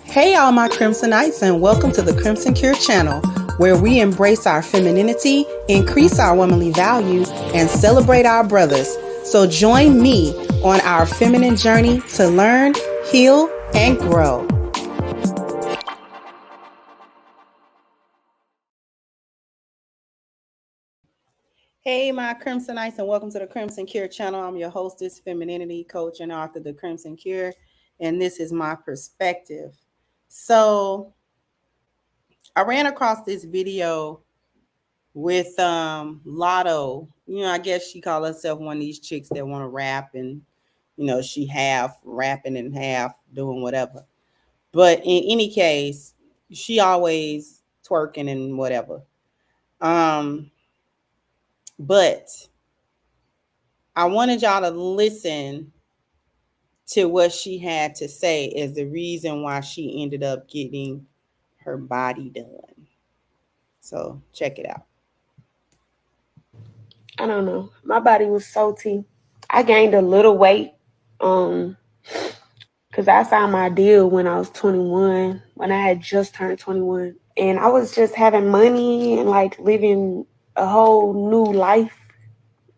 Hey, all my Crimsonites, and welcome to the Crimson Cure channel, where we embrace our femininity, increase our womanly values, and celebrate our brothers. So join me on our feminine journey to learn, heal, and grow. Hey, my Crimsonites, and welcome to the Crimson Cure channel. I'm your hostess, femininity coach, and author of the Crimson Cure, and this is my perspective. So, I ran across this video with Lotto. I guess she called herself one of these chicks that want to rap, and she half rapping and half doing whatever. But in any case, she always twerking and whatever. But I wanted y'all to listen to what she had to say as the reason why she ended up getting her body done. So check it out. I don't know. My body was salty. I gained a little weight. Because I signed my deal when I was 21, when I had just turned 21. And I was just having money and like living a whole new life,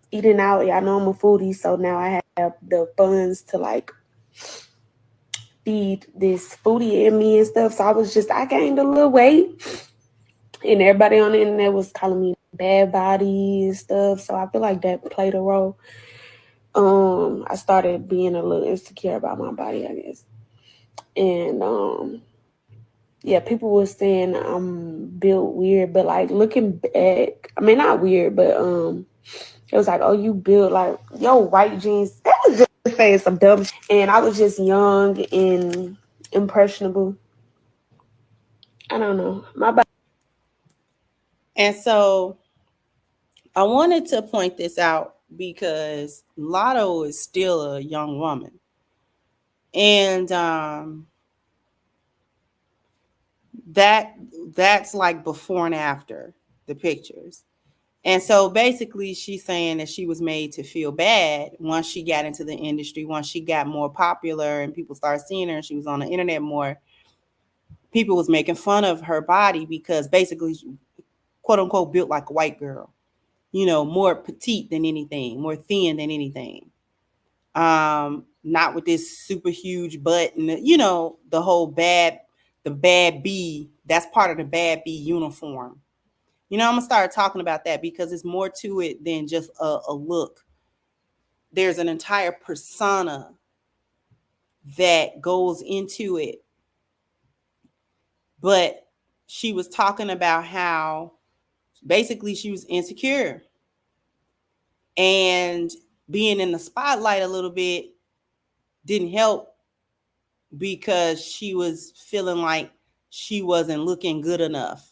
eating out. I know I'm a foodie, so now I have the funds to like feed this foodie in me and stuff. So I gained a little weight. And everybody on the internet was calling me bad body and stuff. So I feel like that played a role. I started being a little insecure about my body, I guess. And yeah, people were saying I'm built weird, but like looking back, I mean not weird, but it was like, oh, you built like yo white jeans. That was just saying some dumb shit. And I was just young and impressionable. I don't know. My body. And so I wanted to point this out because Lotto is still a young woman. And that's like before and after the pictures. And so basically she's saying that she was made to feel bad once she got into the industry, once she got more popular and people started seeing her and she was on the internet more. People was making fun of her body because basically, quote unquote, built like a white girl, more petite than anything, more thin than anything. Not with this super huge butt and the whole the bad B. That's part of the bad B uniform. I'm gonna start talking about that because it's more to it than just a look. There's an entire persona that goes into it. But she was talking about how basically she was insecure and being in the spotlight a little bit didn't help because she was feeling like she wasn't looking good enough.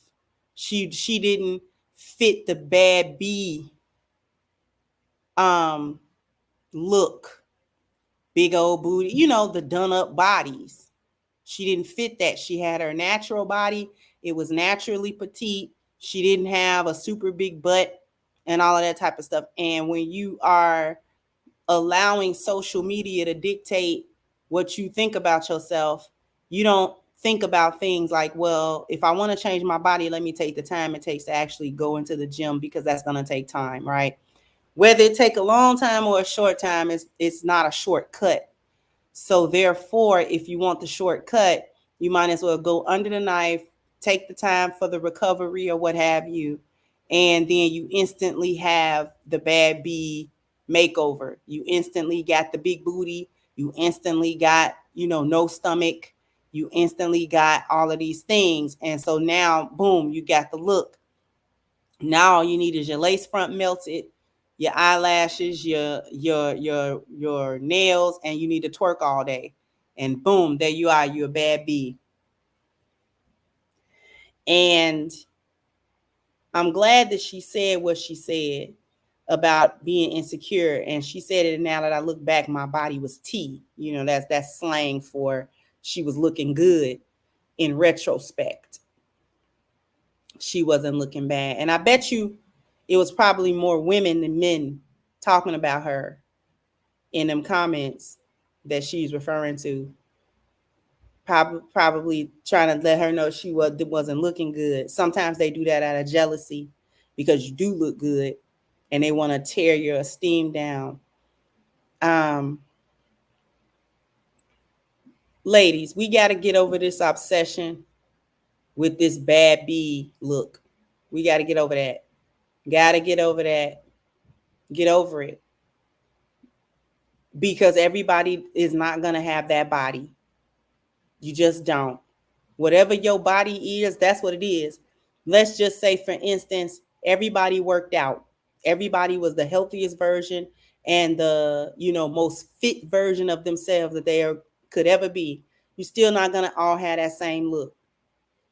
She didn't fit the bad B look. Big old booty, the done up bodies. She didn't fit that. She had her natural body. It was naturally petite. She didn't have a super big butt and all of that type of stuff. And when you are allowing social media to dictate what you think about yourself, you don't think about things like, well, if I want to change my body, let me take the time it takes to actually go into the gym because that's going to take time, right? Whether it take a long time or a short time, it's not a shortcut. So therefore, if you want the shortcut, you might as well go under the knife, take the time for the recovery or what have you, and then you instantly have the bad B makeover. You instantly got the big booty. You instantly got, no stomach. You instantly got all of these things. And so now, boom, you got the look. Now all you need is your lace front melted, your eyelashes, your nails, and you need to twerk all day. And boom, there you are, you're a bad B. And I'm glad that she said what she said about being insecure. And she said it, now that I look back, my body was T. That's slang for she was looking good in retrospect. She wasn't looking bad. And I bet you it was probably more women than men talking about her in them comments that she's referring to. probably trying to let her know she wasn't looking good. Sometimes they do that out of jealousy because you do look good and they want to tear your esteem down. Um, Ladies, we got to get over this obsession with this bad B look. We got to get over that. Got to get over that. Get over it. Because everybody is not going to have that body. You just don't. Whatever your body is, that's what it is. Let's just say, for instance, everybody worked out. Everybody was the healthiest version and the, most fit version of themselves that could ever be. You're still not going to all have that same look.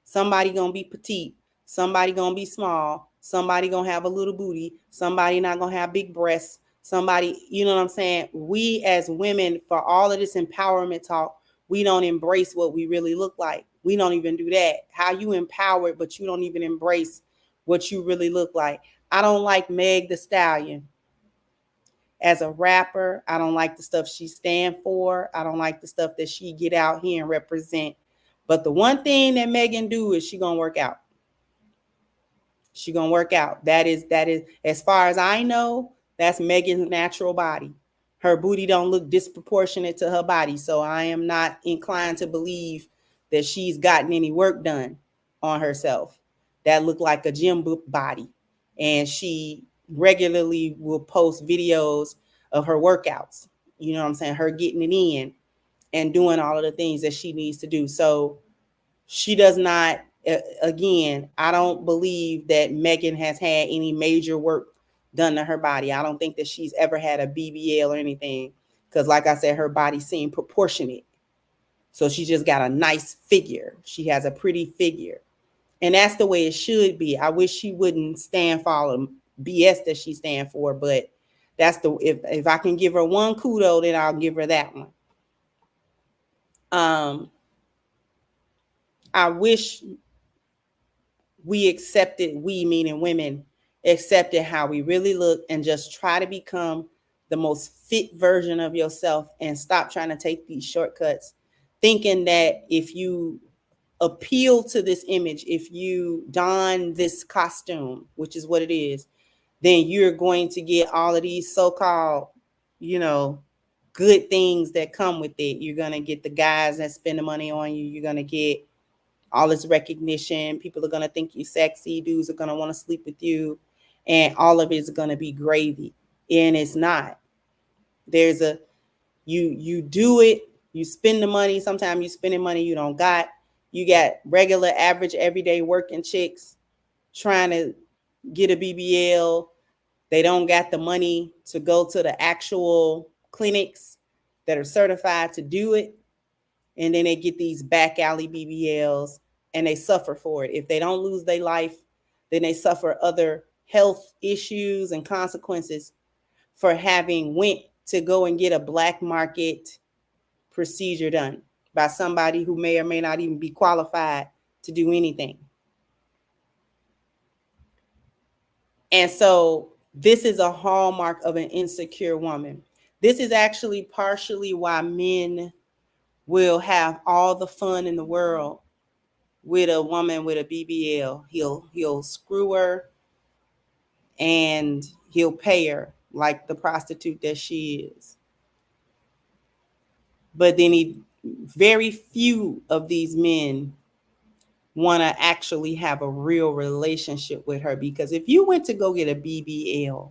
Somebody gonna be petite, somebody gonna be small, somebody gonna have a little booty, somebody not gonna have big breasts, somebody, you know what I'm saying? We as women, for all of this empowerment talk, we don't embrace what we really look like. We don't even do that. How you empowered, but you don't even embrace what you really look like. I don't like Meg the Stallion as a rapper. I don't like the stuff she stand for. I don't like the stuff that she get out here and represent. But the one thing that Megan do is she gonna work out. She gonna work out. That is as far as I know, that's Megan's natural body. Her booty don't look disproportionate to her body, so I am not inclined to believe that she's gotten any work done on herself. That look like a gym body, and she regularly will post videos of her workouts. You know what I'm saying? Her getting it in and doing all of the things that she needs to do. So she does not, again, I don't believe that Megan has had any major work done to her body. I don't think that she's ever had a BBL or anything, because like I said, her body seemed proportionate. So she just got a nice figure. She has a pretty figure. And that's the way it should be. I wish she wouldn't stand for all the BS that she stand for, but that's if I can give her one kudo, then I'll give her that one. I wish we meaning women, accepted how we really look and just try to become the most fit version of yourself and stop trying to take these shortcuts, thinking that if you appeal to this image, if you don this costume, which is what it is, then you're going to get all of these so-called, good things that come with it. You're going to get the guys that spend the money on you. You're going to get all this recognition. People are going to think you sexy. Dudes are going to want to sleep with you. And all of it is going to be gravy. And it's not. There's you do it. You spend the money. Sometimes you spending money you don't got. You got regular, average, everyday working chicks trying to get a BBL. They don't got the money to go to the actual clinics that are certified to do it. And then they get these back alley BBLs and they suffer for it. If they don't lose their life, then they suffer other health issues and consequences for having went to go and get a black market procedure done by somebody who may or may not even be qualified to do anything. And so this is a hallmark of an insecure woman. This is actually partially why men will have all the fun in the world with a woman with a BBL. He'll screw her and he'll pay her like the prostitute that she is. But then very few of these men want to actually have a real relationship with her, because if you went to go get a BBL,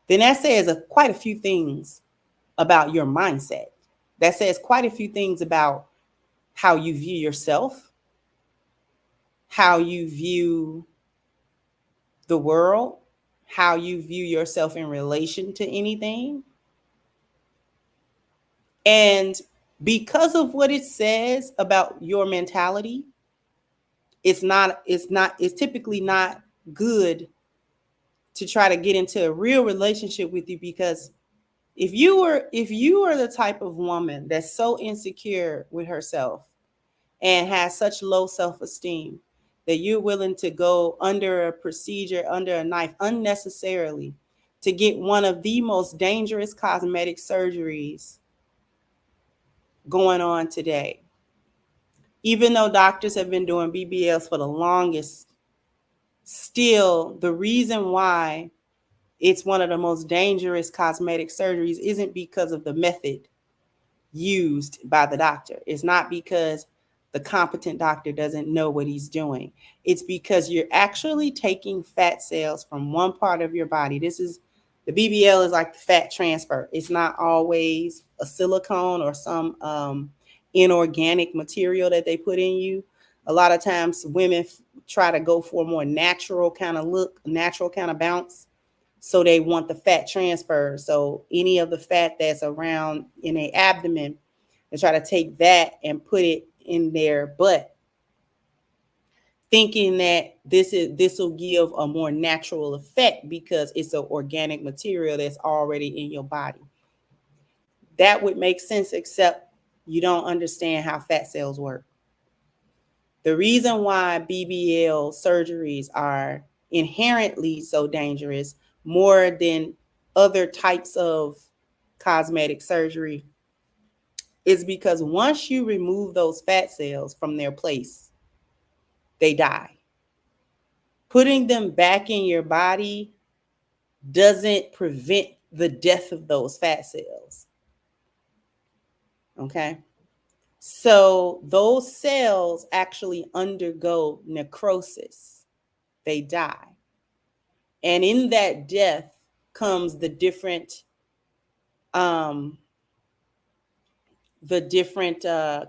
then that says quite a few things about your mindset. That says quite a few things about how you view yourself, how you view the world, how you view yourself in relation to anything. And because of what it says about your mentality, it's typically not good to try to get into a real relationship with you, because if you are the type of woman that's so insecure with herself and has such low self-esteem that you're willing to go under a procedure, under a knife unnecessarily to get one of the most dangerous cosmetic surgeries going on today. Even though doctors have been doing BBLs for the longest, still the reason why it's one of the most dangerous cosmetic surgeries isn't because of the method used by the doctor. It's not because the competent doctor doesn't know what he's doing. It's because you're actually taking fat cells from one part of your body. This is the BBL is like the fat transfer. It's not always a silicone or some inorganic material that they put in you. A lot of times women try to go for a more natural kind of look, natural kind of bounce. So they want the fat transfer. So any of the fat that's around in their abdomen, they try to take that and put it in their butt, thinking that this will give a more natural effect because it's an organic material that's already in your body. That would make sense, except you don't understand how fat cells work. The reason why BBL surgeries are inherently so dangerous, more than other types of cosmetic surgery, is because once you remove those fat cells from their place, they die. Putting them back in your body doesn't prevent the death of those fat cells. Okay? So those cells actually undergo necrosis. They die. And in that death comes the different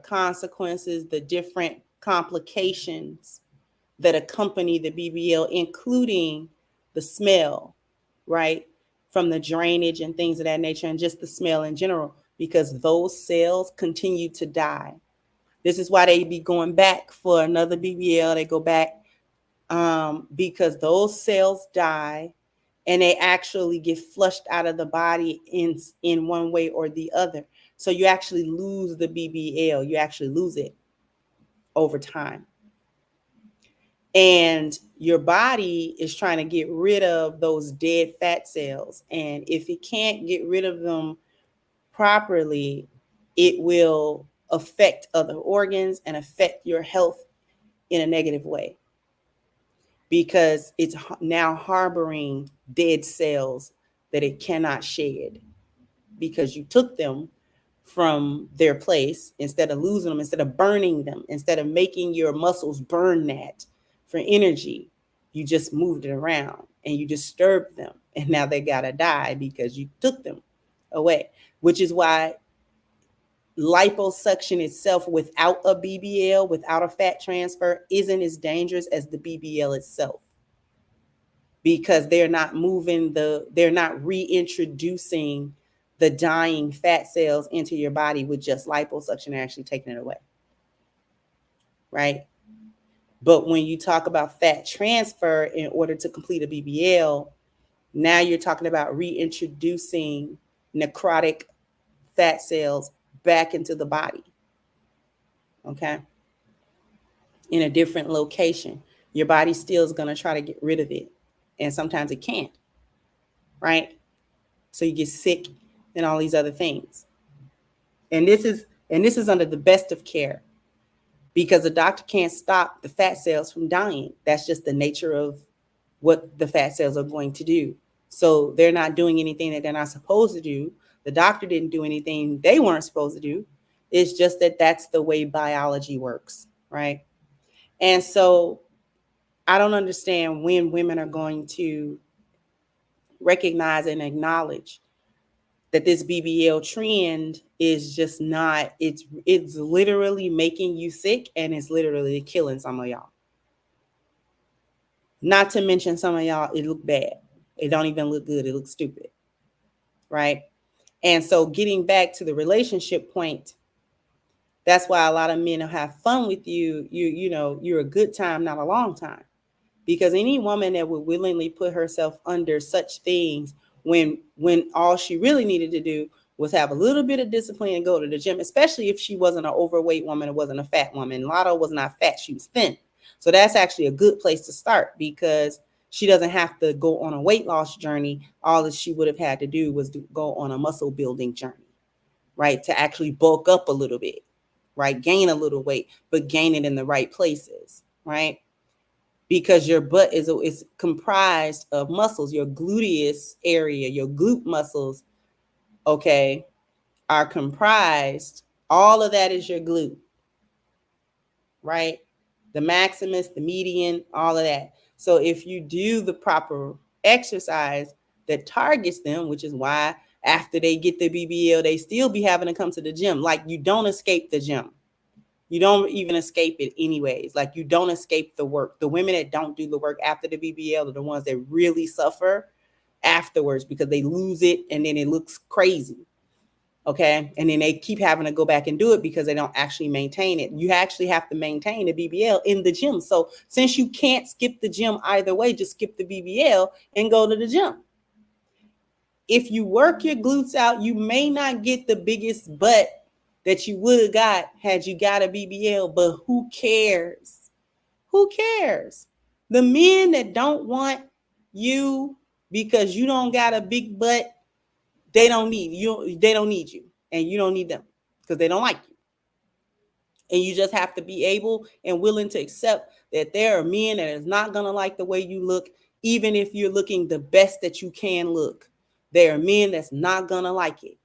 consequences, the different complications that accompany the BBL, including the smell, right? From the drainage and things of that nature, and just the smell in general, because those cells continue to die. This is why they be going back for another BBL. They go back because those cells die and they actually get flushed out of the body in one way or the other. So you actually lose the BBL. You actually lose it over time. And your body is trying to get rid of those dead fat cells. And if it can't get rid of them properly, it will affect other organs and affect your health in a negative way, because it's now harboring dead cells that it cannot shed because you took them from their place instead of losing them, instead of burning them, instead of making your muscles burn that for energy. You just moved it around and you disturbed them, and now they gotta die because you took them away, which is why liposuction itself without a BBL, without a fat transfer, isn't as dangerous as the BBL itself, because they're not reintroducing the dying fat cells into your body with just liposuction. They're actually taking it away, right? But when you talk about fat transfer in order to complete a BBL, now you're talking about reintroducing necrotic fat cells back into the body, okay? In a different location. Your body still is going to try to get rid of it, and sometimes it can't, right? So you get sick and all these other things. And this is under the best of care, because the doctor can't stop the fat cells from dying. That's just the nature of what the fat cells are going to do. So they're not doing anything that they're not supposed to do. The doctor didn't do anything they weren't supposed to do. It's just that that's the way biology works, right? And so I don't understand when women are going to recognize and acknowledge that this BBL trend is just not, it's literally making you sick, and it's literally killing some of y'all. Not to mention some of y'all, it look bad. It don't even look good. It looks stupid, right? And so getting back to the relationship point, that's why a lot of men will have fun with you. You're a good time, not a long time. Because any woman that would willingly put herself under such things when all she really needed to do was have a little bit of discipline and go to the gym, especially if she wasn't an overweight woman or wasn't a fat woman. Lotto was not fat, she was thin. So that's actually a good place to start, because she doesn't have to go on a weight loss journey. All that she would have had to do was to go on a muscle building journey, right? To actually bulk up a little bit, right? Gain a little weight, but gain it in the right places, right? Because your butt is comprised of muscles. Your gluteus area, your glute muscles, okay, are comprised. All of that is your glute, right? The maximus, the median, all of that. So if you do the proper exercise that targets them, which is why after they get the BBL, they still be having to come to the gym. Like, you don't escape the gym. You don't even escape it anyways. Like, you don't escape the work. The women that don't do the work after the BBL are the ones that really suffer afterwards, because they lose it and then it looks crazy. Okay. And then they keep having to go back and do it because they don't actually maintain it. You actually have to maintain the BBL in the gym. So since you can't skip the gym either way, just skip the BBL and go to the gym. If you work your glutes out, you may not get the biggest butt that you would have got had you got a BBL, but who cares? Who cares? The men that don't want you because you don't got a big butt, they don't need you. They don't need you, and you don't need them because they don't like you. And you just have to be able and willing to accept that there are men that is not gonna like the way you look, even if you're looking the best that you can look. There are men that's not gonna like it.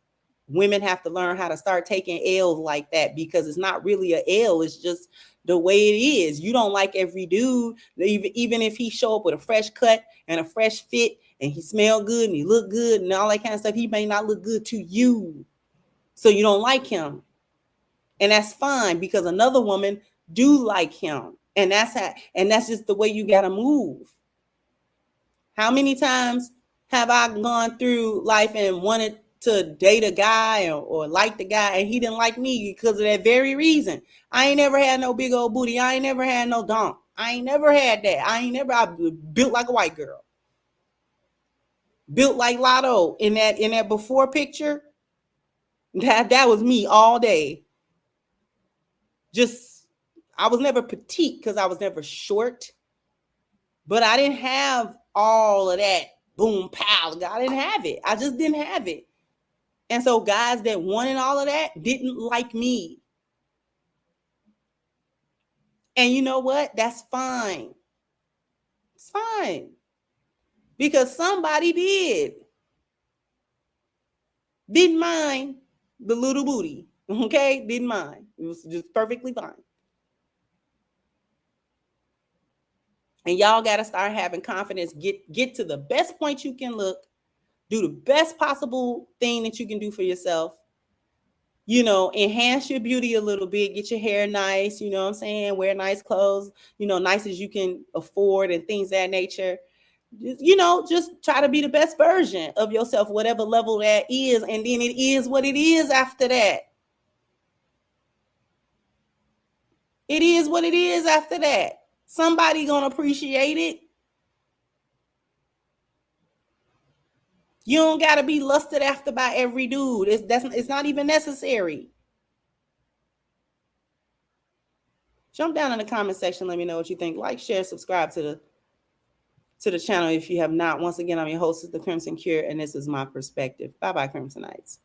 Women have to learn how to start taking L's like that, because it's not really a L. It's just the way it is. You don't like every dude, even if he show up with a fresh cut and a fresh fit and he smell good and he look good and all that kind of stuff. He may not look good to you, so you don't like him, and that's fine, because another woman do like him, and that's just the way you gotta move. How many times have I gone through life and wanted to date a guy or like the guy, and he didn't like me because of that very reason? I ain't never had no big old booty. I ain't never had no donk. I ain't never had that. I built like a white girl. Built like Lotto in that before picture. That was me all day. Just, I was never petite because I was never short, but I didn't have all of that boom pow. I didn't have it. I just didn't have it. And so guys that wanted all of that didn't like me. And you know what? That's fine. It's fine. Because somebody did. Didn't mind the little booty. Okay? Didn't mind. It was just perfectly fine. And y'all got to start having confidence. Get to the best point you can look. Do the best possible thing that you can do for yourself. You know, enhance your beauty a little bit, get your hair nice, you know what I'm saying? Wear nice clothes, you know, nice as you can afford and things of that nature. You know, just try to be the best version of yourself, whatever level that is. And then it is what it is after that. It is what it is after that. Somebody gonna appreciate it. You don't gotta be lusted after by every dude. It's not even necessary. Jump down in the comment section. Let me know what you think. Like, share, subscribe to the channel if you have not. Once again, I'm your hostess, The Crimson Cure, and this is my perspective. Bye-bye, Crimsonites.